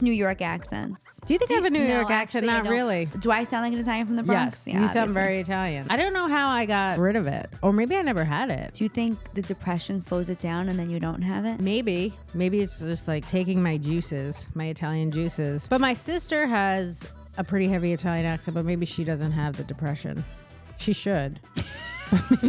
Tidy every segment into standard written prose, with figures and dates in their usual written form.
New York accents. Do you think I have a New York accent? Actually, I Not don't. really. Do I sound like an Italian from the Bronx? Yes, you sound very Italian. I don't know how I got rid of it. Or maybe I never had it. Do you think the depression slows it down and then you don't have it? Maybe it's just like taking my juices, my Italian juices. But my sister has a pretty heavy Italian accent, but maybe she doesn't have the depression. She should.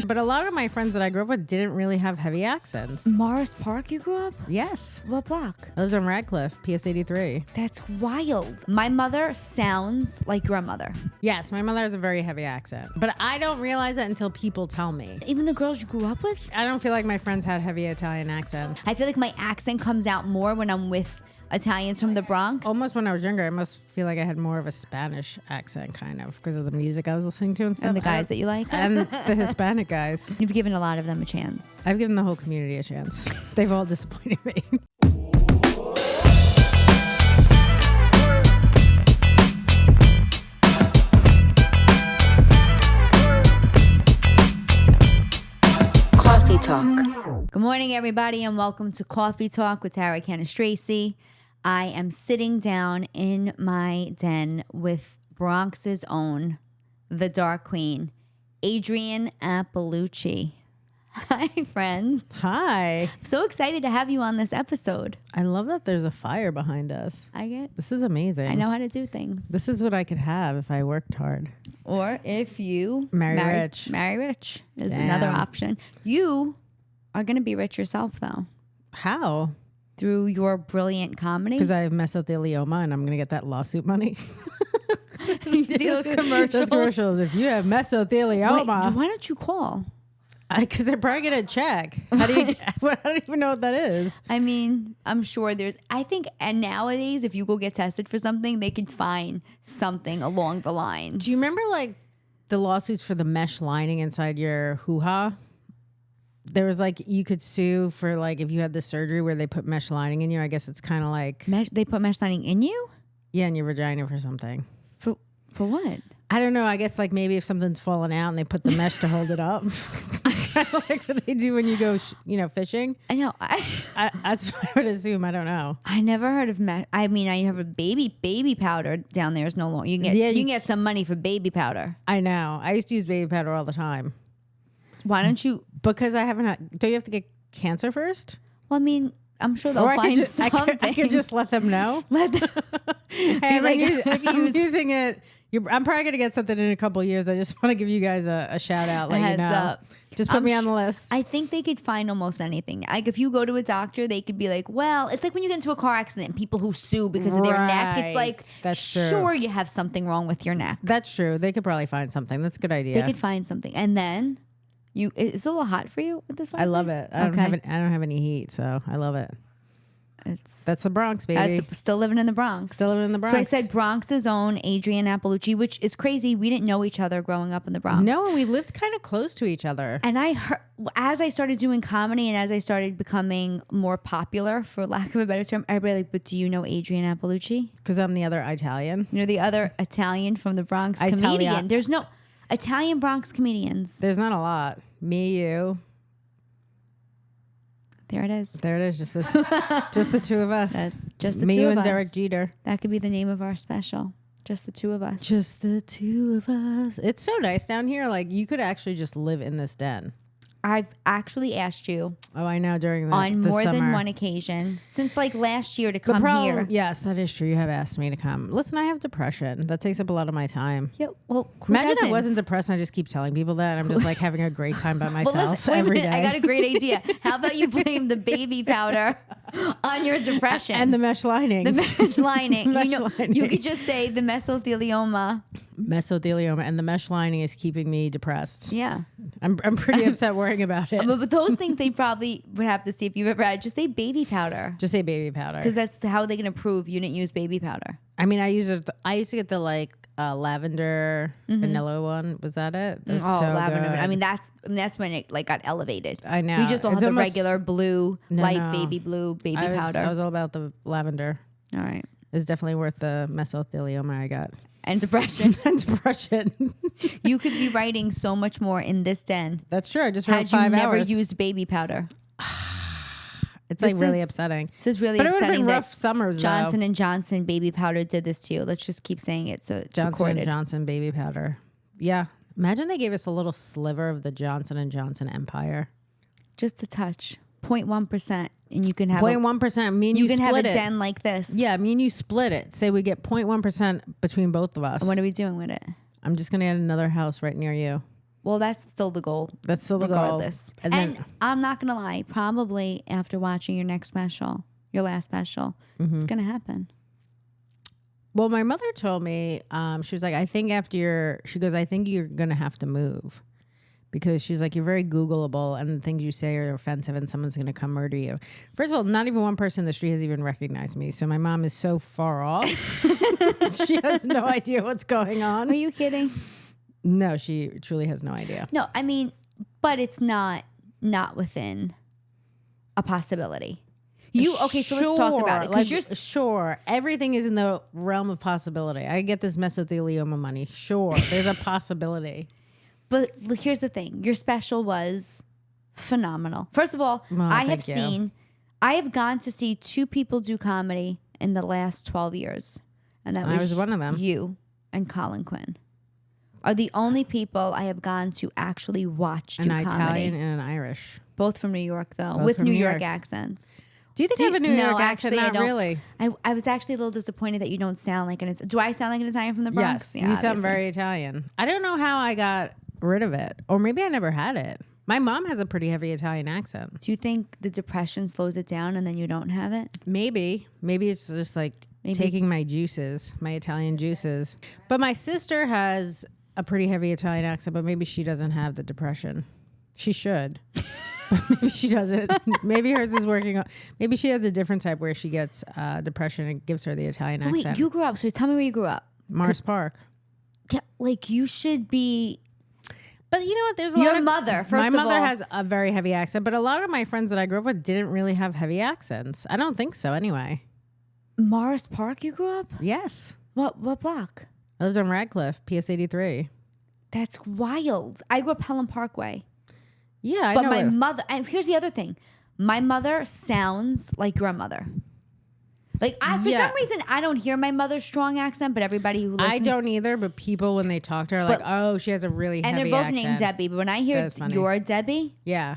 But a lot of my friends that I grew up with didn't really have heavy accents. Morris Park, you grew up? Yes. What block? I lived on Radcliffe, PS 83. That's wild. My mother sounds like your mother. Yes, my mother has a very heavy accent. But I don't realize that until people tell me. Even the girls you grew up with? I don't feel like my friends had heavy Italian accents. I feel like my accent comes out more when I'm with Italians from the Bronx. Almost when I was younger, I must feel like I had more of a Spanish accent, kind of, because of the music I was listening to and stuff. And the guys that you like. And the Hispanic guys. You've given a lot of them a chance. I've given the whole community a chance. They've all disappointed me. Coffee Talk. Good morning, everybody, and welcome to Coffee Talk with Cannistraci. I am sitting down in my den with Bronx's own, the Dark Queen, Adrienne Iapalucci. Hi, friends. Hi. I'm so excited to have you on this episode. I love that there's a fire behind us. This is amazing. I know how to do things. This is what I could have if I worked hard. Or if you marry rich. Marry rich is Damn. another option. You are going to be rich yourself, though. How? Through your brilliant comedy. Because I have mesothelioma and I'm going to get that lawsuit money. You see those commercials? Those commercials. If you have mesothelioma. Wait, why don't you call? Because they're probably going to check. How do you? I don't even know what that is. I mean, I'm sure and nowadays, if you go get tested for something, they could find something along the lines. Do you remember like the lawsuits for the mesh lining inside your hoo-ha? There was like, you could sue for like, if you had the surgery where they put mesh lining in you, I guess it's kind of like. They put mesh lining in you? Yeah, in your vagina for something. For what? I don't know. I guess like maybe if something's fallen out and they put the mesh to hold it up. Kind of like what they do when you go, fishing. I know. That's what I would assume. I don't know. I never heard of mesh. I mean, I have a baby powder down there is no longer. You can get some money for baby powder. I know. I used to use baby powder all the time. Why don't you? Because I haven't. Don't you have to get cancer first? Well, I mean, I'm sure they'll find something. I could just let them know. Let them hey, I'm using it. I'm probably going to get something in a couple of years. I just want to give you guys a shout out. Let you know. Up. Just put me on the list. I think they could find almost anything. Like if you go to a doctor, they could be like, well, it's like when you get into a car accident and people who sue because of their neck. It's like, that's true. Sure, you have something wrong with your neck. That's true. They could probably find something. That's a good idea. They could find something. And then is it a little hot for you with this one? I love it. I don't have any heat, so I love it. That's the Bronx, baby. Still living in the Bronx. Still living in the Bronx. So I said Bronx's own Adrienne Iapalucci, which is crazy. We didn't know each other growing up in the Bronx. No, we lived kind of close to each other. And I heard, as I started doing comedy and as I started becoming more popular, for lack of a better term, everybody like, but do you know Adrienne Iapalucci? Because I'm the other Italian. You're the other Italian from the Bronx comedian. There's no Italian Bronx comedians. There's not a lot. Me, you. There it is. There it is. Just the two of us. That's just the Me, two you, of and us. Derek Jeter. That could be the name of our special. Just the two of us. Just the two of us. It's so nice down here. Like you could actually just live in this den. I've actually asked you. Oh, I know. During the more summer. than one occasion since like last year to come here. Yes, that is true. You have asked me to come. Listen, I have depression. That takes up a lot of my time. Yeah. Well, imagine I wasn't depressed and I just keep telling people that. I'm just like having a great time by myself well, listen, every day. I got a great idea. How about you blame the baby powder on your depression and the mesh lining? The mesh lining. Lining. You could just say the mesothelioma. Mesothelioma, and the mesh lining is keeping me depressed. Yeah. I'm pretty upset worrying about it. But those things they probably would have to see if you've ever had. Just say baby powder. Just say baby powder. Because that's how they can prove you didn't use baby powder. I mean, I used to get the like lavender vanilla one. Was that it? That was so lavender. good. I mean, that's when it like got elevated. I know. We just don't have the regular blue, light baby blue baby powder. I was all about the lavender. All right. It was definitely worth the mesothelioma I got. And depression. You could be writing so much more in this den. That's true. I just wrote had 5 you hours. never used baby powder. It's like really upsetting. This is really but upsetting. But it would have been that rough summers, Johnson though. & Johnson baby powder did this to you. Let's just keep saying it so it's Johnson recorded. & Johnson baby powder. Yeah. Imagine they gave us a little sliver of the Johnson & Johnson empire. Just a touch. 0.1%. And you can have 0.1%. Me and you can split have a it. den like this. Yeah, me and you split it. Say we get 0.1% between both of us. And what are we doing with it? I'm just going to add another house right near you. Well, that's still the goal. That's still the regardless. goal. And I'm not going to lie. Probably after watching your next special, your last special, it's going to happen. Well, my mother told me, she was like, I think I think you're going to have to move. Because she's like, you're very Googleable and the things you say are offensive and someone's going to come murder you. First of all, not even one person in the street has even recognized me. So my mom is so far off. She has no idea what's going on. Are you kidding? No, she truly has no idea. No, I mean, but it's not within a possibility. Okay, so let's talk about it. Like, sure, everything is in the realm of possibility. I get this mesothelioma money. Sure, there's a possibility. But look, here's the thing. Your special was phenomenal. First of all, I have gone to see 2 people do comedy in the last 12 years. And that was one of them. You and Colin Quinn are the only people I have gone to actually watch do comedy. An Italian and an Irish. Both from New York, though, Both with from New New York York. accents. Do you think I have a New York accent? Actually, Not really. I was actually a little disappointed that you don't sound like an. Do I sound like an Italian from the Bronx? Yes, you sound very Italian. I don't know how I got rid of it, or maybe I never had it. My mom has a pretty heavy Italian accent. Do you think the depression slows it down and then you don't have it? Maybe it's just like taking my juices, my Italian juices. But my sister has a pretty heavy Italian accent, but maybe she doesn't have the depression. She should. But maybe she doesn't. Maybe hers is working on. Maybe she has a different type where she gets depression and gives her the Italian accent. Wait, you grew up. So tell me where you grew up. Morris Park. Yeah, like you should be. But you know what? There's Your mother. First of all, my mother has a very heavy accent, but a lot of my friends that I grew up with didn't really have heavy accents. I don't think so. Anyway. Morris Park. You grew up? Yes. What block? I lived on Radcliffe, PS 83. That's wild. I grew up Pelham Parkway. Yeah, I but know. My mother. And here's the other thing. My mother sounds like your mother. Like for some reason, I don't hear my mother's strong accent, but everybody who listens, I don't either. But people, when they talk to her, are like, "Oh, she has a really heavy accent." And they're both named Debbie. But when I hear your Debbie, yeah,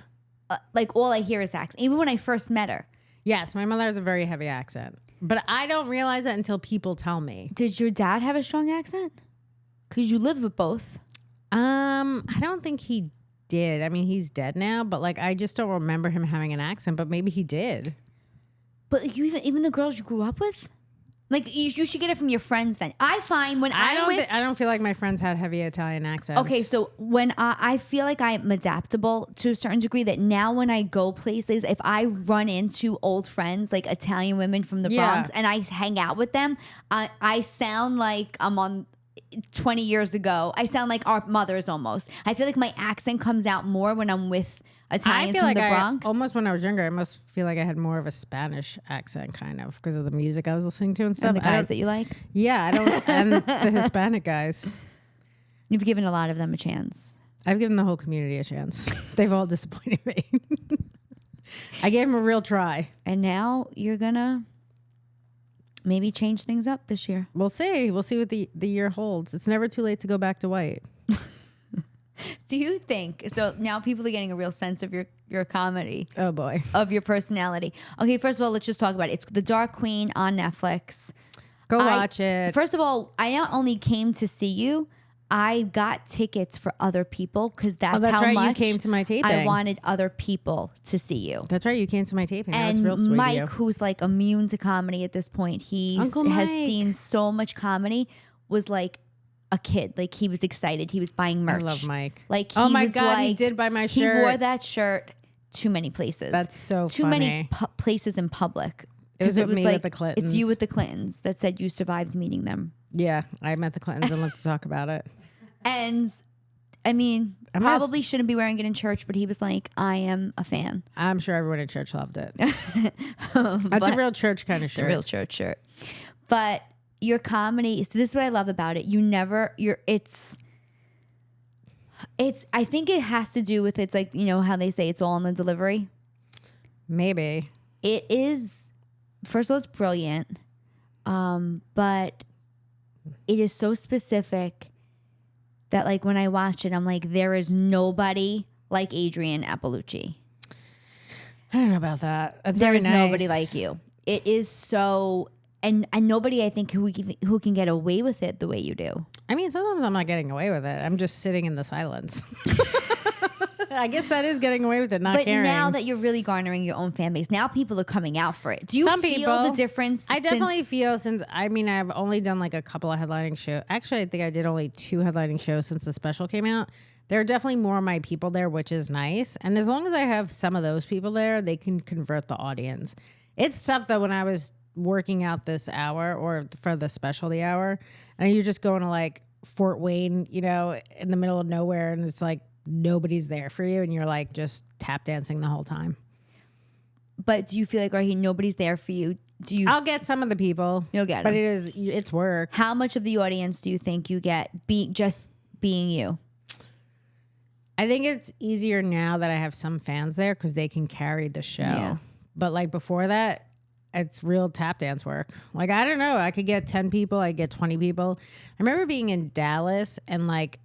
like all I hear is accent. Even when I first met her. Yes, my mother has a very heavy accent, but I don't realize that until people tell me. Did your dad have a strong accent? Because you lived with both. I don't think he did. I mean, he's dead now, but like I just don't remember him having an accent. But maybe he did. But like, you even the girls you grew up with, like you should get it from your friends. Then I find when I don't feel like my friends had heavy Italian accents. Okay, so when I feel like I'm adaptable to a certain degree, that now when I go places, if I run into old friends like Italian women from the Bronx and I hang out with them, I sound like I'm on 20 years ago. I sound like our mothers almost. I feel like my accent comes out more when I'm with Italians from the Bronx. Almost when I was younger, I must feel like I had more of a Spanish accent, kind of, because of the music I was listening to and stuff. And the guys that you like? Yeah, I don't. And the Hispanic guys. You've given a lot of them a chance. I've given the whole community a chance. They've all disappointed me. I gave them a real try. And now you're gonna maybe change things up this year. We'll see. We'll see what the year holds. It's never too late to go back to white. Do you think, so now people are getting a real sense of your comedy. Oh boy. Of your personality. Okay, first of all, let's just talk about it. It's The Dark Queen on Netflix. Go watch it. First of all, I not only came to see you, I got tickets for other people because that's how right. much You came to my taping. I wanted other people to see you. That's right. You came to my taping. And that was real sweet Mike, of you. who's like immune to comedy at this point, Uncle has Mike. seen so much comedy, was like a kid. Like he was excited. He was buying merch. I love Mike. Like oh my was God, like, he did buy my shirt. He wore that shirt too many places. That's so too funny. many places in public. It was me like, with the Clintons. It's you with the Clintons that said you survived meeting them. Yeah, I met the Clintons and love to talk about it. And I mean, probably shouldn't be wearing it in church, but he was like, I am a fan. I'm sure everyone in church loved it. That's a real church kind of shirt. It's a real church shirt. But your comedy, so this is what I love about it. I think it has to do with, it's like, you know how they say it's all in the delivery? Maybe. It is, first of all, it's brilliant, but it is so specific that like when I watch it, I'm like, there is nobody like Adrienne Iapalucci. I don't know about that. That's There very is nice. nobody like you. It is so, and nobody I think who can get away with it the way you do. I mean, sometimes I'm not getting away with it. I'm just sitting in the silence. I guess that is getting away with it, not caring. But now that you're really garnering your own fan base, now people are coming out for it. Do you feel the difference? I definitely feel I've only done like a couple of headlining shows. Actually, I think I did only 2 headlining shows since the special came out. There are definitely more of my people there, which is nice. And as long as I have some of those people there, they can convert the audience. It's tough though when I was working out this hour or for the specialty hour, and you're just going to like Fort Wayne, you know, in the middle of nowhere, and it's like nobody's there for you, and you're like just tap dancing the whole time. But do you feel like, nobody's there for you? I'll get some of the people. You'll get them. But it's work. How much of the audience do you think you get just being you? I think it's easier now that I have some fans there because they can carry the show. Yeah. But like before that, it's real tap dance work. Like, I don't know. I could get 10 people. I get 20 people. I remember being in Dallas and like,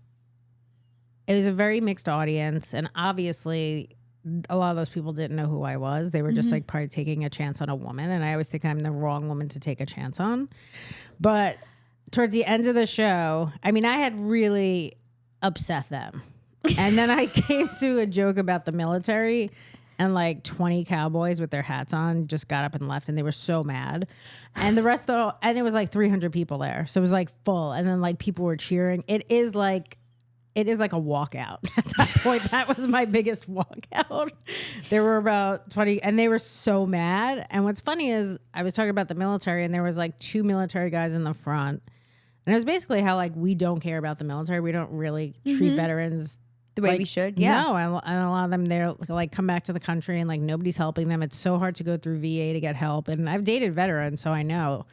it was a very mixed audience. And obviously a lot of those people didn't know who I was. They were just like probably taking a chance on a woman. And I always think I'm the wrong woman to take a chance on. But towards the end of the show, I mean, I had really upset them. And then I came to a joke about the military, and like 20 cowboys with their hats on just got up and left, and they were so mad. And the rest of and it was like 300 people there. So it was like full. And then like people were cheering. It is like a walkout. At that point, that was my biggest walkout. There were about 20 and they were so mad. And what's funny is I was talking about the military, and there was like 2 military guys in the front. And it was basically how like we don't care about the military. We don't really treat veterans the way we should. Yeah. No, and a lot of them, they're like come back to the country and like nobody's helping them. It's so hard to go through VA to get help. And I've dated veterans, so I know.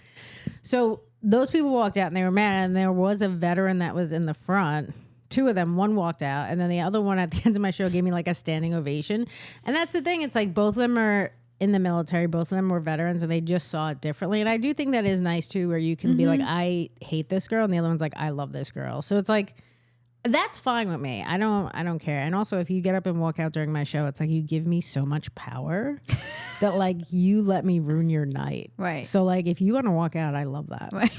So those people walked out and they were mad. And there was a veteran that was in the front. 2 of them, one walked out, and then the other one at the end of my show gave me like a standing ovation. And that's the thing. It's like both of them are in the military. Both of them were veterans, and they just saw it differently. And I do think that is nice too, where you can be like, I hate this girl, and the other one's like, I love this girl. So it's like, that's fine with me. I don't care. And also, if you get up and walk out during my show, it's like you give me so much power that like you let me ruin your night. Right. So like if you want to walk out, I love that. Right.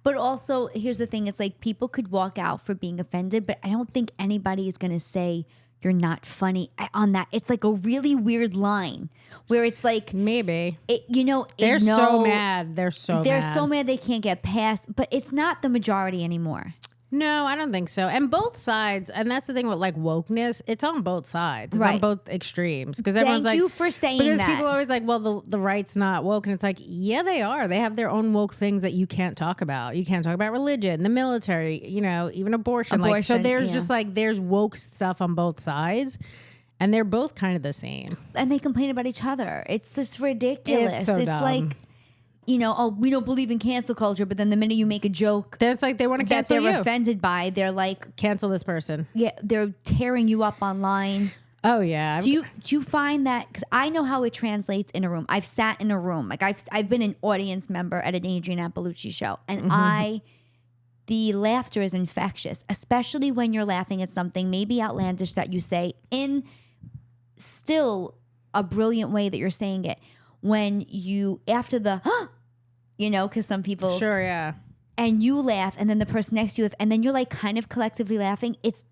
But also, here's the thing. It's like people could walk out for being offended, but I don't think anybody is going to say you're not funny on that. It's like a really weird line where it's like maybe they're so mad. They're so mad they can't get past. But it's not the majority anymore. No, I don't think so. And both sides, and that's the thing with like wokeness, it's on both sides. It's right. on both extremes. Because everyone's like, thank you for saying because that. People are always like, well, the right's not woke. And it's like, yeah, they are. They have their own woke things that you can't talk about. You can't talk about religion, the military, even abortion. Like, so there's just like, there's woke stuff on both sides. And they're both kind of the same. And they complain about each other. It's just ridiculous. It's so dumb. Like, we don't believe in cancel culture, but then the minute you make a joke that's like they want to cancel they're offended by, they're like, cancel this person. Yeah, they're tearing you up online. Oh yeah. Do you find that? Because I know how it translates in a room. I've sat in a room, like I've been an audience member at an Adrienne Iapalucci show, and the laughter is infectious, especially when you're laughing at something maybe outlandish that you say in still a brilliant way that you're saying it. When you after the because some people sure, yeah, and you laugh, and then the person next to you, and then you're like kind of collectively laughing. It's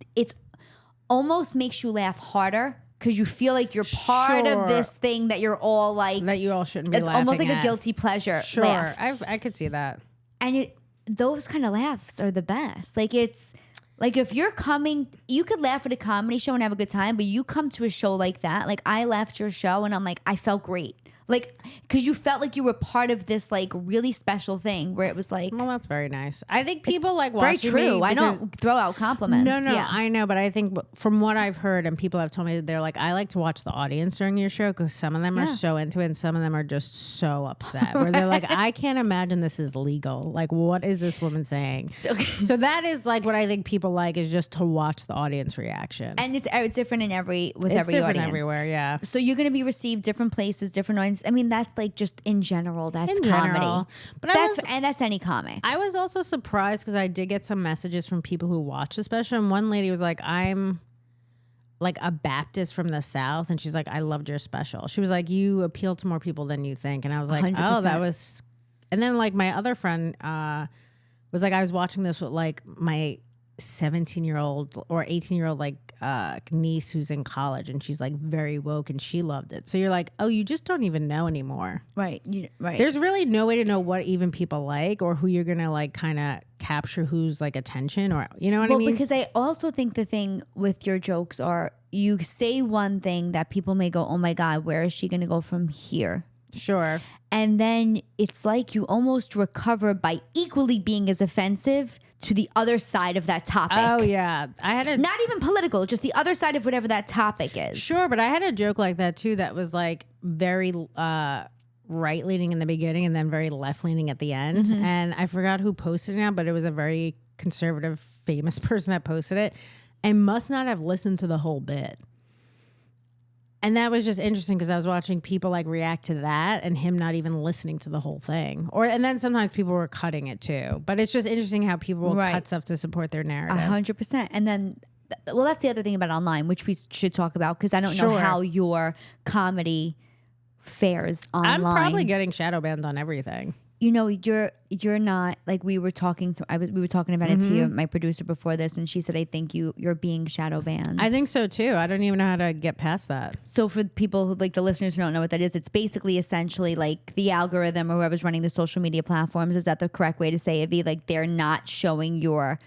almost makes you laugh harder because you feel like you're part of this thing that you're all like that you all shouldn't be. It's almost like a guilty pleasure. Sure, laugh. I could see that. And those kind of laughs are the best. Like it's like if you're coming, you could laugh at a comedy show and have a good time, but you come to a show like that. Like I left your show and I'm like, I felt great. Like, because you felt like you were part of this like really special thing where it was like, well, that's very nice. I think people like watching very true. me I don't throw out compliments. No, yeah. I know, but I think from what I've heard and people have told me, they're like, I like to watch the audience during your show because some of them are so into it and some of them are just so upset. Where they're like, I can't imagine this is legal. Like, what is this woman saying? So that is like what I think people like is just to watch the audience reaction. And it's different in every different audience. Everywhere, yeah. So you're going to be received different places, different audiences. comments. I mean, that's like just in general. That's In comedy. general. But That's any comic. I was also surprised because I did get some messages from people who watch the special. And one lady was like, I'm like a Baptist from the South. And she's like, I loved your special. She was like, you appeal to more people than you think. And I was like, 100%. oh, that was. And then like my other friend was like, I was watching this with like my 17-year-old or 18-year-old like niece who's in college, and she's like very woke and she loved it. So you're like, oh, you just don't even know anymore. Right. Right. There's really no way to know what even people like or who you're gonna like kind of capture who's like attention, or you know what I mean? Because I also think the thing with your jokes are you say one thing that people may go, oh my God, where is she gonna go from here? Sure. And then it's like you almost recover by equally being as offensive to the other side of that topic. Oh yeah, I had a Not even political, just the other side of whatever that topic is. sure, but I had a joke like that too that was like very right leaning in the beginning and then very left leaning at the end. And I forgot who posted it now, but it was a very conservative, famous person that posted it, and must not have listened to the whole bit. And that was just interesting because I was watching people like react to that and him not even listening to the whole thing. And then sometimes people were cutting it too. But it's just interesting how people will cut stuff to support their narrative. 100%. And then, well, that's the other thing about online, which we should talk about because I don't know how your comedy fares online. I'm probably getting shadow banned on everything. You know, you're not like we were talking about it to you, my producer before this, and she said, I think you're being shadow banned. I think so too. I don't even know how to get past that. So for people who like the listeners who don't know what that is, it's basically essentially like the algorithm or whoever's running the social media platforms. Is that the correct way to say it? Like they're not showing your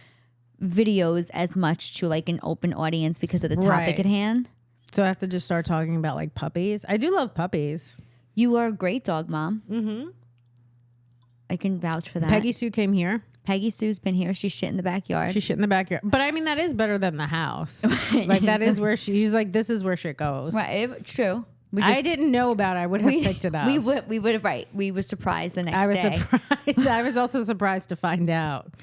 videos as much to like an open audience because of the topic at hand. So I have to just start talking about like puppies. I do love puppies. You are a great dog mom. Mm-hmm. I can vouch for that. Peggy Sue came here. Peggy Sue's been here. She's shit in the backyard. She's shit in the backyard. But I mean, that is better than the house. Like that is where she's like, this is where shit goes. Right. True. I didn't know about it. I would have picked it up. We would have, right. We were surprised the next day. I was surprised. I was also surprised to find out.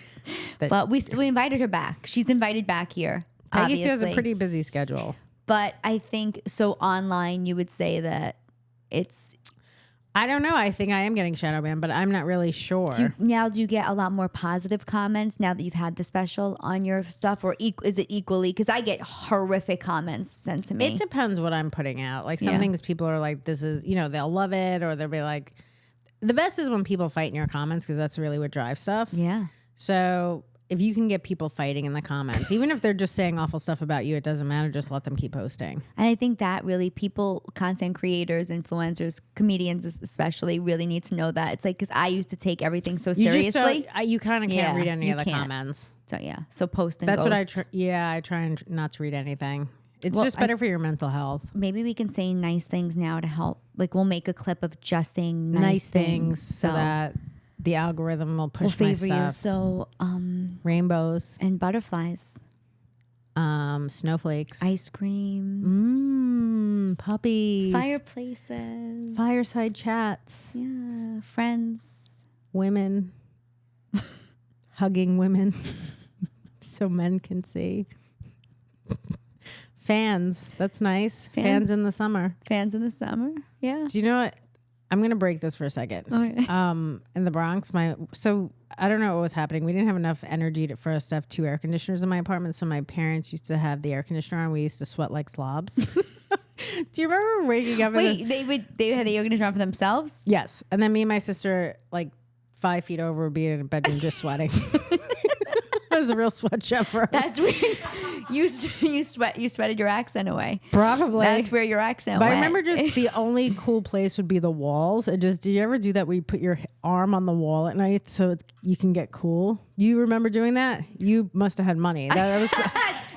But we invited her back. She's invited back here. Peggy Sue has a pretty busy schedule. But I think, so online you would say that it's... I don't know. I think I am getting shadow banned, but I'm not really sure. Do you get a lot more positive comments now that you've had the special on your stuff, or is it equally? Because I get horrific comments sent to me. It depends what I'm putting out. Like some things people are like, this is, they'll love it, or they'll be like, the best is when people fight in your comments because that's really what drives stuff. Yeah. So if you can get people fighting in the comments, even if they're just saying awful stuff about you, it doesn't matter. Just let them keep posting. And I think that really people, content creators, influencers, comedians especially, really need to know that. It's like, because I used to take everything so seriously. You kind of can't read any of the comments. So so post and That's ghost. what I try and not to read anything. It's just better for your mental health. Maybe we can say nice things now to help. Like we'll make a clip of just saying nice things so that the algorithm will push my favor stuff. You. So rainbows and butterflies, snowflakes, ice cream, puppies, fireplaces, fireside chats, friends, women, hugging women, so men can see. Fans, that's nice. Fans in the summer. Fans in the summer, yeah. Do you know what? I'm going to break this for a second. Okay. In the Bronx, so I don't know what was happening. We didn't have enough energy for us to have 2 air conditioners in my apartment. So my parents used to have the air conditioner on. We used to sweat like slobs. Do you remember waking up? Wait, they had the air conditioner on for themselves? Yes. And then me and my sister, like 5 feet over, would be in a bedroom just sweating. It was a real sweatshop for us. That's where you sweated your accent away. Probably. That's where your accent went. I remember just the only cool place would be the walls. Did you ever do that where you put your arm on the wall at night so you can get cool? You remember doing that? You must have had money. That was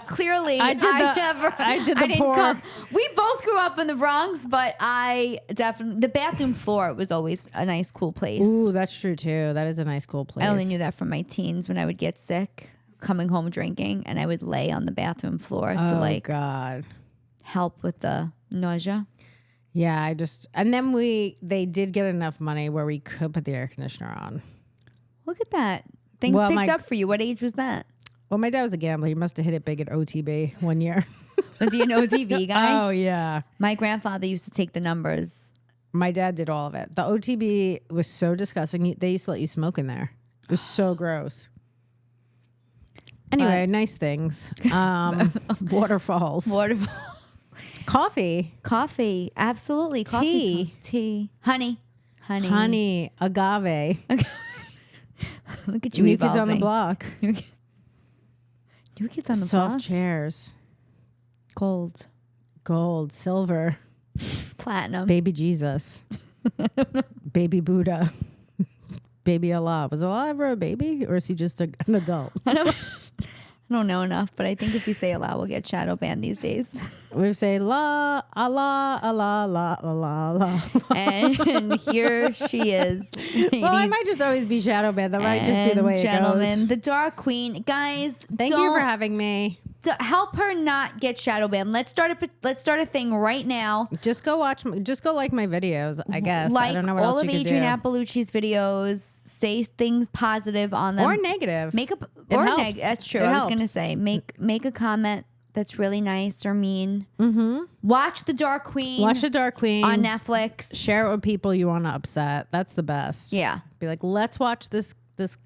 Clearly, I didn't come. We both grew up in the Bronx, but I definitely, the bathroom floor was always a nice, cool place. Ooh, that's true too. That is a nice, cool place. I only knew that from my teens when I would get sick, coming home drinking, and I would lay on the bathroom floor to God, help with the nausea. Yeah, and then they did get enough money where we could put the air conditioner on. Look at that. Things picked up for you. What age was that? Well, my dad was a gambler. He must have hit it big at OTB one year. Was he an OTB guy? Oh, yeah. My grandfather used to take the numbers My dad did all of it. The OTB was so disgusting. They used to let you smoke in there. It was so gross. Anyway, nice things. Waterfalls. Coffee. Absolutely. Tea. Honey. Agave. Look at you New evolving. Kids on the Block. New Kids on the Soft Block. chairs. Gold. Silver. Platinum. Baby Jesus. Baby Buddha. Baby Allah. Was Allah ever a baby, or is he just an adult? I don't know enough, but I think if you say Allah, we'll get shadow banned these days. We say la Allah Allah la la la. And here she is. Well, I might just always be shadow banned. That might just be the way it goes. Gentlemen, the Dark Queen, guys. Thank you for having me. Help her not get shadow banned. Let's start a thing right now. Just go watch. Just go like my videos. I guess. Like I don't know what all else of you Adrienne could do. Iapalucci's videos. Say things positive on them Or negative. That's true. I was gonna say make a comment that's really nice or mean. Mm-hmm. Watch The Dark Queen. Watch The Dark Queen on Netflix. Share it with people you want to upset. That's the best. Yeah. Be like, let's watch this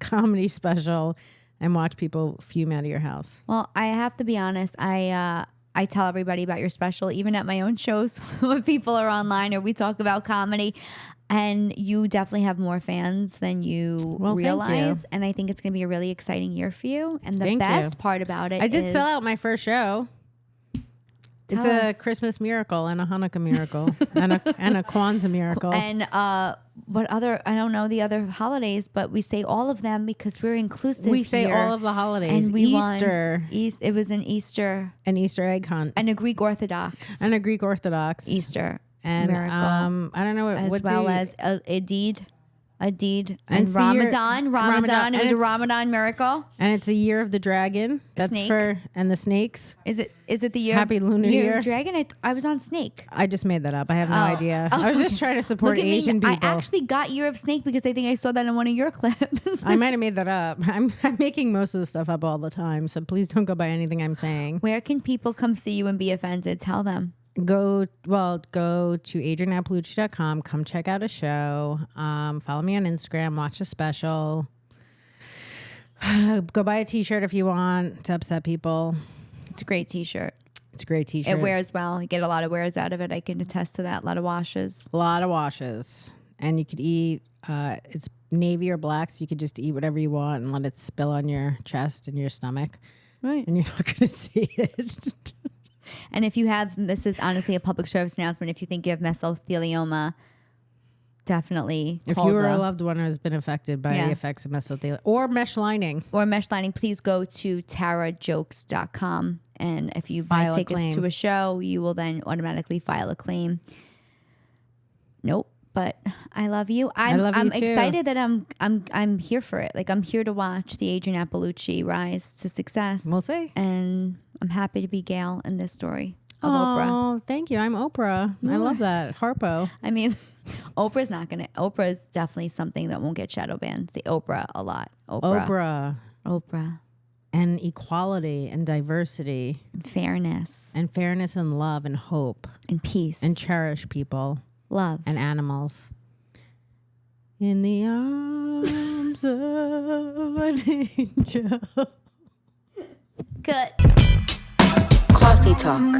comedy special and watch people fume out of your house. Well, I have to be honest. I tell everybody about your special, even at my own shows when people are online or we talk about comedy. And you definitely have more fans than you realize. And I think it's going to be a really exciting year for you. And the best part about it I did sell out my first show. It's a Christmas miracle and a Hanukkah miracle and a Kwanzaa miracle. And what other, I don't know the other holidays, but we say all of them because we're inclusive. We say all of the holidays. And we Easter. It was an Easter. An Easter egg hunt. And a Greek Orthodox. Easter. And miracle. I don't know as Eid and Ramadan. Ramadan. It was a Ramadan miracle. And it's a year of the dragon. That's snake. And the snakes. Is it the year? Happy Lunar Year of Dragon. I was on Snake. I just made that up. I have no idea. I was just trying to support Asian people. I actually got Year of Snake because I think I saw that in one of your clips. I might have made that up. I'm making most of the stuff up all the time, so please don't go by anything I'm saying. Where can people come see you and be offended? Tell them. Go to adrienneiapalucci.com. Come check out a show. Follow me on Instagram. Watch a special. Go buy a t-shirt if you want to upset people. It's a great t-shirt. It wears well. You get a lot of wears out of it. I can attest to that. A lot of washes. And you could eat, it's navy or black, so you could just eat whatever you want and let it spill on your chest and your stomach. Right. And you're not going to see it. And if you have, this is honestly a public service announcement, if you think you have mesothelioma, definitely if you or a loved one has been affected by the effects of mesothelioma or mesh lining, please go to tarajokes.com. And if you buy tickets to a show, you will then automatically file a claim. Nope. But I love you. I'm excited that I'm here for it. Like, I'm here to watch the Adrienne Iapalucci rise to success. We'll see. And I'm happy to be Gail in this story of Oprah. Oh, thank you. I'm Oprah. I love that. Harpo. I mean, Oprah's definitely something that won't get shadow banned. Say Oprah a lot. Oprah. And equality and diversity. And fairness. And love and hope. And peace. And cherish people. Love. And animals. In the arms of an angel. Cut. Coffee Talk.